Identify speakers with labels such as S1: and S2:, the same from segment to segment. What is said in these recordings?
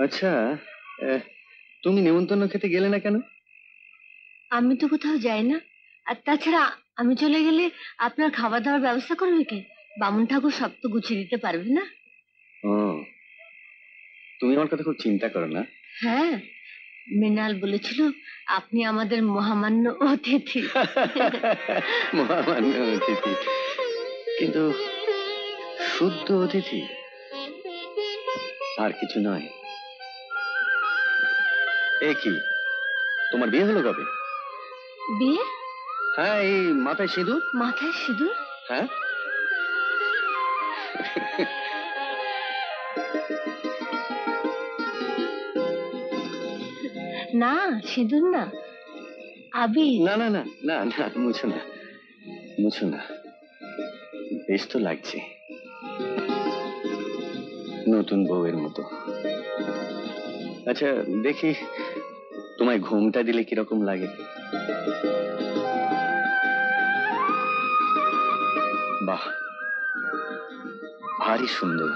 S1: আচ্ছা, তুমি নেমন্তন্ন খেতে গেলে না কেন?
S2: আমি তো কোথাও যাই না, আর তাছাড়া আমি চলে গেলে আপনার খাওয়া দাওয়ার ব্যবস্থা করবে কে? বামুন ঠাকুর সব তো গুছিয়ে দিতে পারবে না।
S1: ও, তুমি আমার কথা খুব চিন্তা করো না।
S2: হ্যাঁ, মৃণাল বলেছিল আপনি আমাদের মহামান্য অতিথি।
S1: মহামান্য অতিথি, কিন্তু শুদ্ধ অতিথি, আর কিছু নয়। এ কি, তোমার বিয়ে হলো কবে?
S2: বিয়ে?
S1: হ্যাঁ, এই মাথায় সিঁদুর।
S2: মাথায় সিঁদুর?
S1: হ্যাঁ।
S2: না, সিঁদুর না, আবির।
S1: না না না না না, মুছো না, মুছো না, বেশ তো লাগছে, নতুন বউয়ের মতো। আচ্ছা দেখি, তোমায় ঘুমটা দিলে কিরকম লাগে? বাহ, ভারী সুন্দর।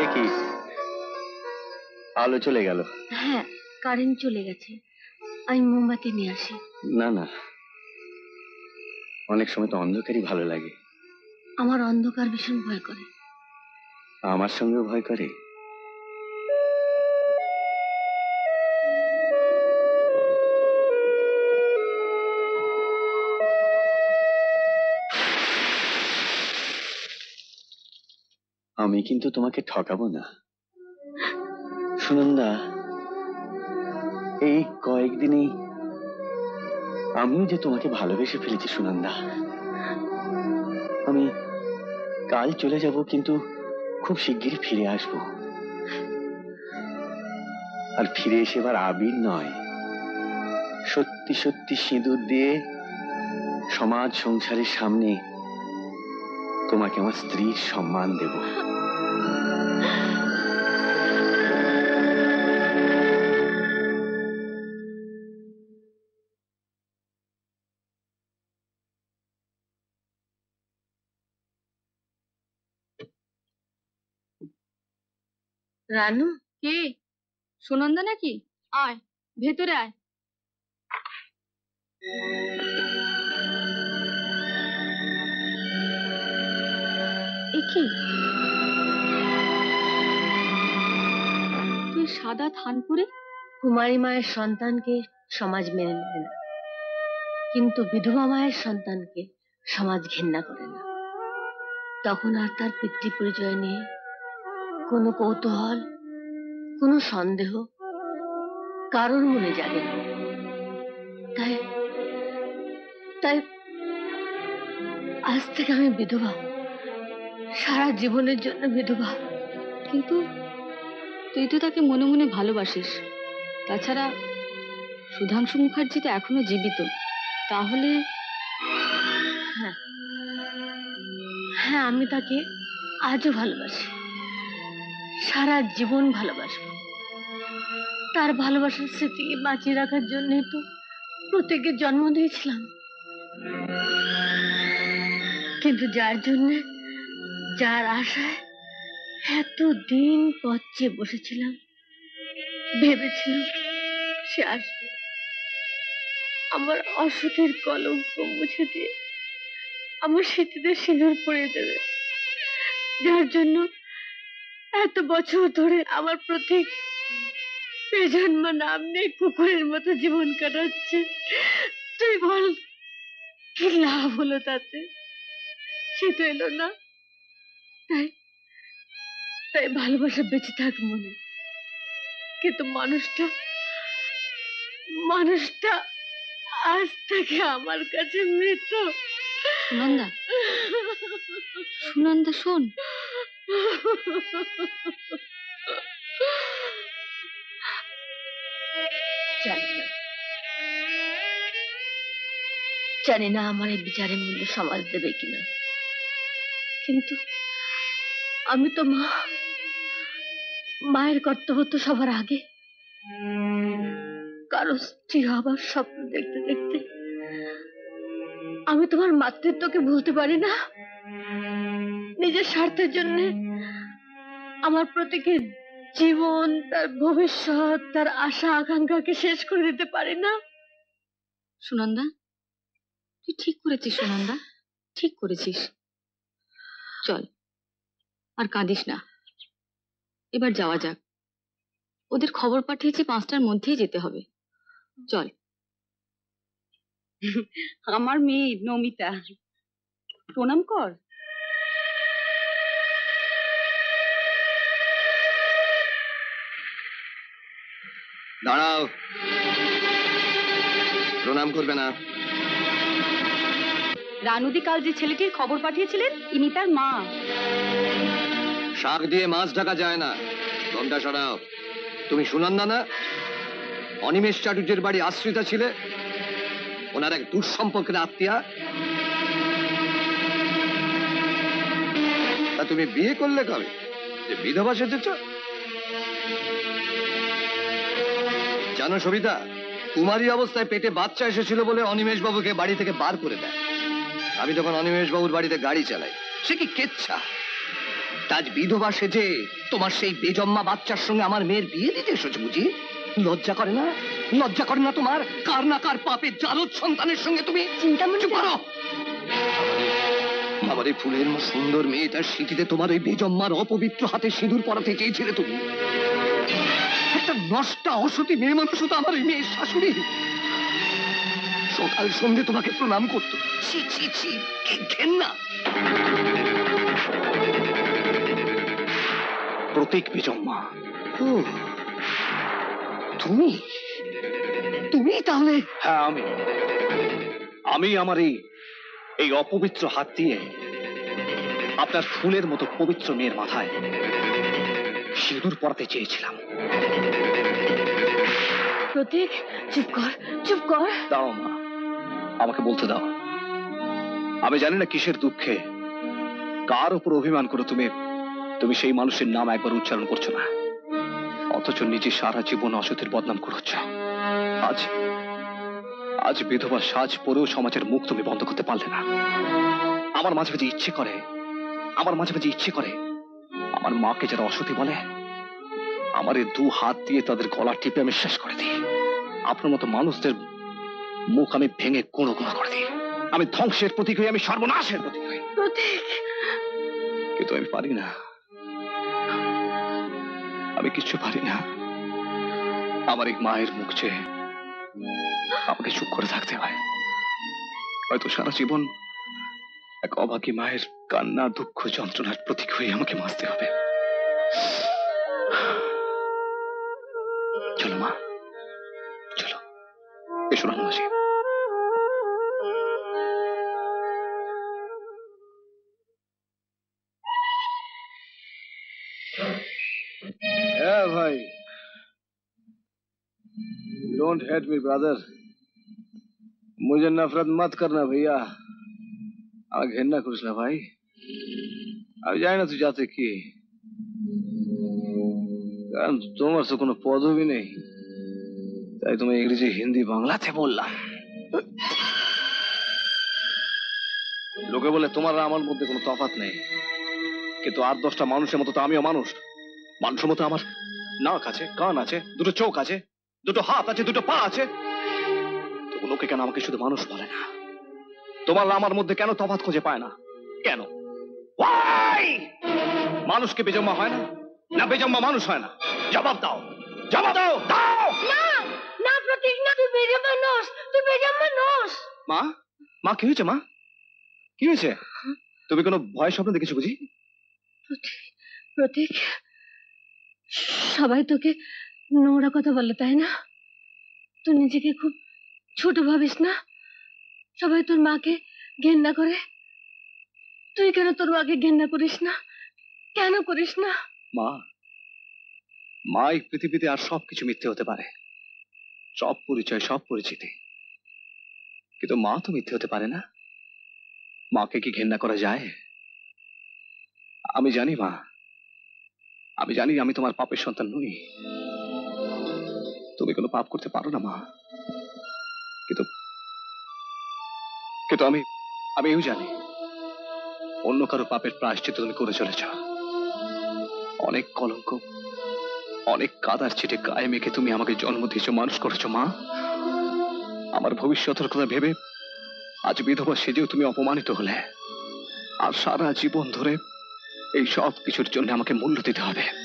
S1: এ কি, আলো চলে গেল?
S2: হ্যাঁ, কারেন্ট চলে গেছে, আমি মোমবাতি নিয়ে আসি।
S1: না না, অনেক সময় তো অন্ধকারই ভালো লাগে।
S2: আমার অন্ধকার ভীষণ ভয় করে।
S1: আমার সঙ্গেও ভয় করে। আমি কিন্তু তোমাকে ঠকাবো না সুনন্দা। এই কয়েকদিনেই আমিও যে তোমাকে ভালোবেসে ফেলেছি সুনন্দা। আমি কাল চলে যাব, কিন্তু খুব শিগগিরই ফিরে আসব। আর ফিরে এসে এবার আবির নয়, সত্যি সত্যি সিঁদুর দিয়ে সমাজ সংসারের সামনে তোমাকে আমার স্ত্রীর সম্মান দেব।
S2: রানু,
S3: কে? সুনন্দা নাকি? আয় ভেতরে আয়।
S2: এ কি?
S3: তুই সাদা থান পরে?
S2: কুমারী মায়ের সন্তানকে সমাজ মেনে নেয় না, কিন্তু বিধবা মায়ের সন্তানকে সমাজ ঘেন্না করে না। তখন আর তার পিতৃ পরিচয় নিয়ে কোনো কৌতূহল, কোনো সন্দেহ কারোর মনে জাগে না। তাই তাই আজ থেকে আমি বিধবা, সারা জীবনের জন্য বিধবা।
S3: কিন্তু তুই তো তাকে মনে মনে ভালোবাসিস। তাছাড়া সুধাংশু মুখার্জি তো এখনো জীবিত। তাহলে?
S2: হ্যাঁ হ্যাঁ, আমি তাকে আজও ভালোবাসি, সারা জীবন ভালোবাসবো। তার ভালোবাসার স্মৃতিকে বাঁচিয়ে রাখার জন্যই তো প্রত্যেকের জন্ম দিয়েছিলাম। কিন্তু যার জন্য, যার আশায় এতদিন পথ চেয়ে বসেছিলাম, ভেবেছিলাম সে আসবে, আমার অসুখের কলঙ্ক মুছে দিয়ে আমার স্মৃতিতে সিঁদুর পরিয়ে দেবে, যার জন্য এত বছর ধরে আমার প্রতীক বেজন্ম নাম নেই কুকুরের মতো জীবন কাটাচ্ছে। তুই বল, কি লাভ হলো তাতে? সে তো এলো না। তাই তাই ভালোবাসা বেঁচে থাক মনে, কিন্তু মানুষটা মানুষটা আজ থেকে আমার কাছে মৃত।
S3: সুনন্দা, সুনন্দা শোন।
S2: জানি না আমার এই বিচারের মূল্য সমাজ দেবে কিনা, কিন্তু আমি তো মা, মায়ের কর্তব্য তো সবার আগে। কারো স্ত্রী হবার স্বপ্ন দেখতে দেখতে আমি তোমার মাতৃত্বকে ভুলতে পারি না। নিজের স্বার্থের জন্য আমার প্রতীকের জীবন, তার ভবিষ্যৎ, তার আশা আকাঙ্ক্ষাকে শেষ করে দিতে পারি না?
S3: সুনন্দা, তুই ঠিক করেছিস সুনন্দা, ঠিক করেছিস। চল, আর কাঁদিস না, এবার যাওয়া যাক। ওদের খবর পাঠিয়েছি 5টার মধ্যেই যেতে হবে। চল।
S4: আমার মেয়ে নমিতা, প্রণাম কর।
S1: দাঁড়াও, প্রণাম করবে না।
S4: রানুদি কাল যে ছেলেটির খবর পাঠিয়েছিলেন, ইনি তার মা।
S1: শাক দিয়ে মাছ ঢাকা যায় না। ঘন্টা সরাও। তুমি সুনন্দা না? অনিমেষ চাটুর্যের বাড়ি আশ্রিতা ছিলে, ওনার এক দুঃসম্পর্কের আত্মীয়া। তা তুমি বিয়ে করলে কবে যে বিধবা সেজেছ? জানো সবিতা, কুমারী অবস্থায় পেটে বাচ্চা এসেছিল বলে অনিমেষ বাবুকে বাড়ি থেকে বার করে দেয়। আমি তখন অনিমেষ বাবুর বাড়িতে গাড়ি চালাই। সে কি কেচ্ছা! আজ বিধবা সেজে তোমার সেই বেজম্মা বাচ্চার সঙ্গে আমার মেয়ের বিয়ে দিতে এসেছো বুঝি? লজ্জা করে না? লজ্জা করে না তোমার? কার না কার পাপের জারদ সন্তানের সঙ্গে তুমি চিন্তামণি করো। আমার এই ফুলের মতো সুন্দর মেয়েটার স্মৃতিতে তোমার ওই বেজম্মার অপবিত্র হাতে সিঁদুর পরাতে চেয়েছিলে তুমি। একটা নষ্টা অসতী মেয়ে মানুষ তো আমার ওই মেয়ের শাশুড়ি। সকাল সন্ধ্যে তোমাকে প্রণাম করতো। ছি ছি ছি, কি ঘেন্না! প্রতীক বেজম্মা। তুমি তুমি তাহলে? হ্যাঁ, আমি আমার এই অপবিত্র হাত দিয়ে আপনার ফুলের মতো পবিত্র মেয়ের মাথায় সিঁদুর পরাতে চেয়েছিলাম।
S2: প্রতীক, চুপ কর, চুপ কর।
S1: দাও মা, আমাকে বলতে দাও। আমি জানি না কিসের দুঃখে, কার উপর অভিমান করে তুমি সেই মানুষের নাম একবার উচ্চারণ করছো না, অথচ নিজে সারা জীবন অসতের বদনাম করছ। আজ বিধবা সাজ পরেও সমাজের মুখ তুমি বন্ধ করতে পারলে না। আমার মাঝে মাঝে ইচ্ছে করে আমার মাকে যারা অসতী বলে, আমার এই 2 হাত দিয়ে তাদের গলা টিপে আমি শেষ করে দিই। আপনার মতো মানুষদের মুখ আমি ভেঙে গুঁড়ো গুঁড়ো করে দিই। আমি ধ্বংসের প্রতীক হই, আমি সর্বনাশের প্রতীক হই।
S2: প্রতীক,
S1: কিন্তু আমি পারি না, আমি কিছু পারি না। আমার এক মায়ের মুখ চেয়ে আমাকে চুপ করে থাকতে হয়। হয়তো সারা জীবন এক অভাগী মায়ের কান্না, দুঃখ, যন্ত্রণার প্রতীক হয়ে আমাকে বাঁচতে হবে। চলো মা, চলো, এসো রান্নাবাসী।
S5: भाई, डोंट हेट मी ब्रदर। मुझे नफरत मत करना भैया। আমাকে ঘেন্না করিস না ভাই। আমি জানি না তুই যাতে কি, কারণ তোমার তো কোনো পদবি নেই, তাই তুমি ইংরেজি হিন্দি বাংলাতে বললাম। লোকে বলে তোমার আমার মধ্যে কোনো তফাৎ নেই, কিন্তু 8-10টা মানুষের মতো তো আমিও মানুষ। মানুষের মতো আমার নাক আছে, কান আছে, 2টো চোখ আছে, 2টো হাত আছে, 2টো পা আছে। তবু লোকে কেন আমাকে শুধু মানুষ বলে না? তোমার আমার মধ্যে কেন তফাৎ খুঁজে পায় না? কেন? Why? মানুষকে বেজম্মা হয় না, না বেজম্মা মানুষ হয় না? জবাব দাও, জবাব দাও, দাও।
S2: না না প্রতীক, না, তুই বেজম্মা নস, তুই বেজম্মা নস।
S5: মা, মা কি হয়েছে? মা কি হয়েছে? তুমি কোনো ভয় স্বপ্ন দেখেছো বুঝি?
S2: প্রতীক, সবাই তোকে নোংরা কথা বলে, তাই না? তুই নিজেকে খুব ছোট ভাবিস না? সবাই তোর মাকে ঘেন্না করে, তুই কেন তোর মাকে ঘেন্না করিস না? কেন করিস না?
S5: মা এই পৃথিবীতে আর সবকিছু মিথ্যে হতে পারে, সব পরিচয়, সব পরিচিতি, কিন্তু মা তো মিথ্যে হতে পারে না। মাকে কি ঘেন্না করা যায়? আমি জানি মা, আমি জানি আমি তোমার পাপের সন্তান নই। তুমি কোনো পাপ করতে পারো না মা, কিন্তু কিন্তু আমি এও জানি অন্য কারো পাপের প্রায়শ্চিত্ত তুমি করে চলেছ। অনেক কলঙ্ক, অনেক কাদার ছিটে গায়ে মেখে তুমি আমাকে জন্ম দিয়েছো, মানুষ করেছো মা। আমার ভবিষ্যতের কথা ভেবে আজ বিধবা সেজেও তুমি অপমানিত হলে, আর সারা জীবন ধরে এই সব কিছুর জন্য আমাকে মূল্য দিতে হবে।